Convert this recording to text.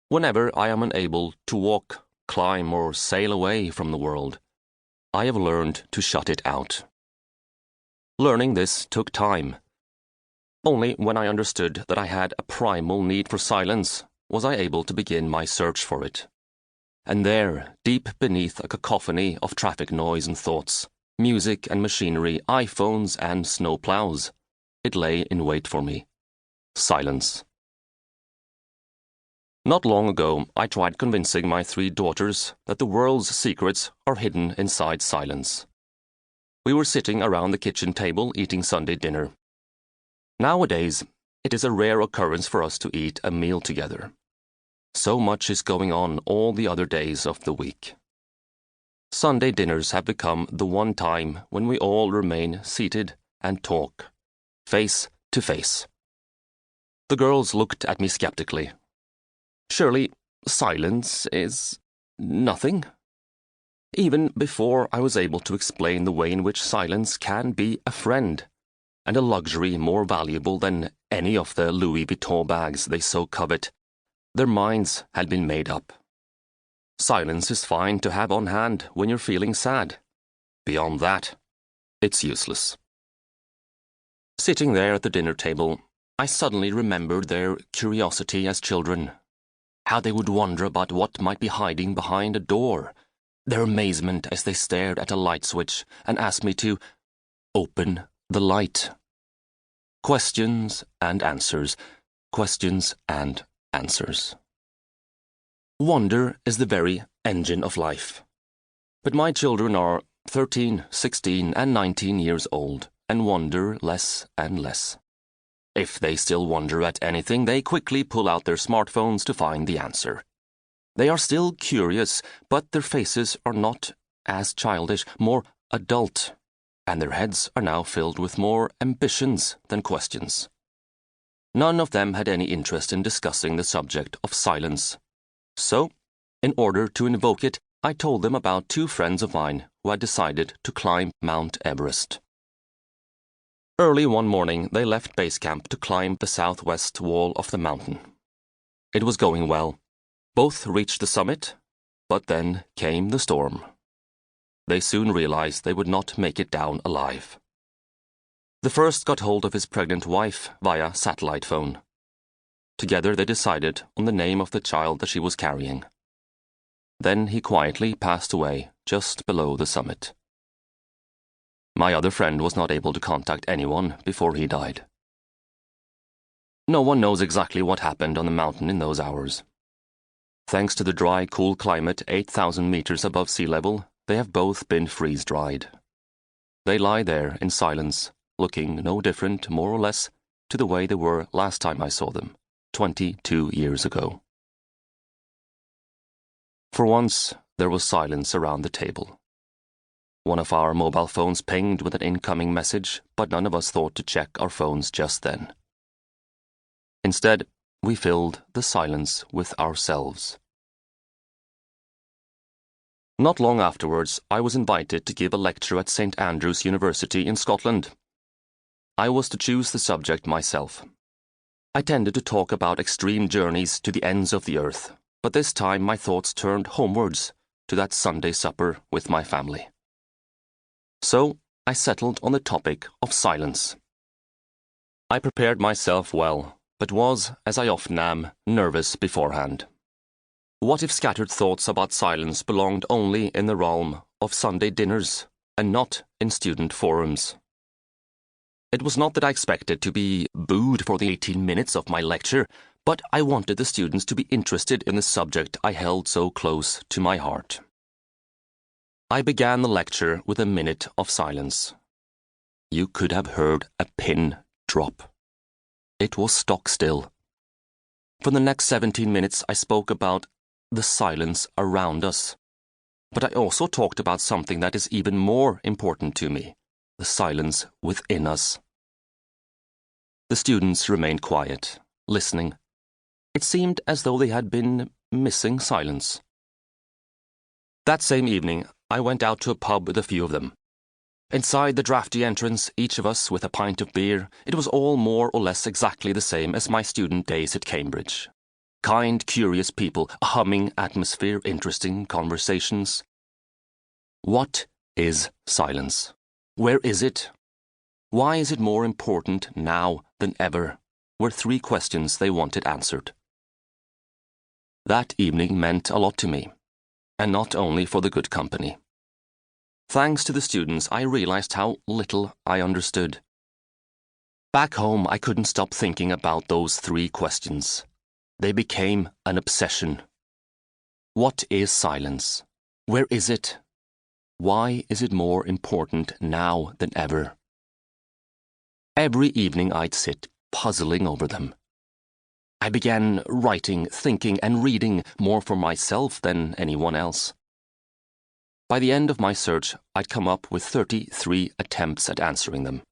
Whenever I am unable to walk, climb, or sail away from the world, I have learned to shut it out. Learning this took time. Only when I understood that I had a primal need for silence was I able to begin my search for it. And there, deep beneath a cacophony of traffic noise and thoughts, music and machinery, iPhones and snowplows, it lay in wait for me. Silence. Not long ago, I tried convincing my 3 daughters that the world's secrets are hidden inside silence. We were sitting around the kitchen table eating Sunday dinner. Nowadays, it is a rare occurrence for us to eat a meal together. So much is going on all the other days of the week. Sunday dinners have become the one time when we all remain seated and talk, face to face. The girls looked at me skeptically. Surely, silence is nothing? Even before I was able to explain the way in which silence can be a friend, and a luxury more valuable than any of the Louis Vuitton bags they so covet, their minds had been made up. Silence is fine to have on hand when you're feeling sad. Beyond that, it's useless. Sitting there at the dinner table, I suddenly remembered their curiosity as children, how they would wonder about what might be hiding behind a door, their amazement as they stared at a light switch and asked me to open the light. Questions and answers, questions and answers. Wonder is the very engine of life. But my children are 13, 16, and 19 years old and wonder less and less. If they still wonder at anything, they quickly pull out their smartphones to find the answer. They are still curious, but their faces are not as childish, more adult, and their heads are now filled with more ambitions than questions. None of them had any interest in discussing the subject of silence. So, in order to invoke it, I told them about 2 friends of mine who had decided to climb Mount Everest. Early one morning, they left base camp to climb the southwest wall of the mountain. It was going well. Both reached the summit, but then came the storm. They soon realized they would not make it down alive. The first got hold of his pregnant wife via satellite phone. Together they decided on the name of the child that she was carrying. Then he quietly passed away just below the summit. My other friend was not able to contact anyone before he died. No one knows exactly what happened on the mountain in those hours. Thanks to the dry, cool climate 8,000 meters above sea level, they have both been freeze-dried. They lie there in silence, looking no different, more or less, to the way they were last time I saw them, 22 years ago. For once, there was silence around the table. One of our mobile phones pinged with an incoming message, but none of us thought to check our phones just then. Instead, we filled the silence with ourselves. Not long afterwards, I was invited to give a lecture at St. Andrews University in Scotland. I was to choose the subject myself. I tended to talk about extreme journeys to the ends of the earth, but this time my thoughts turned homewards to that Sunday supper with my family. So I settled on the topic of silence. I prepared myself well, but was, as I often am, nervous beforehand. What if scattered thoughts about silence belonged only in the realm of Sunday dinners, and not in student forums? It was not that I expected to be booed for the 18 minutes of my lecture, but I wanted the students to be interested in the subject I held so close to my heart. I began the lecture with a minute of silence. You could have heard a pin drop. It was stock still. For the next 17 minutes I spoke about the silence around us. But I also talked about something that is even more important to me, the silence within us. The students remained quiet, listening. It seemed as though they had been missing silence. That same evening, I went out to a pub with a few of them. Inside the drafty entrance, each of us with a pint of beer, it was all more or less exactly the same as my student days at Cambridge. Kind, curious people, a humming atmosphere, interesting conversations. What is silence? Where is it? Why is it more important now than ever? Were 3 questions they wanted answered. That evening meant a lot to me, and not only for the good company. Thanks to the students, I realized how little I understood. Back home, I couldn't stop thinking about those 3 questions. They became an obsession. What is silence? Where is it? Why is it more important now than ever? Every evening I'd sit, puzzling over them. I began writing, thinking, and reading more for myself than anyone else. By the end of my search, I'd come up with 33 attempts at answering them.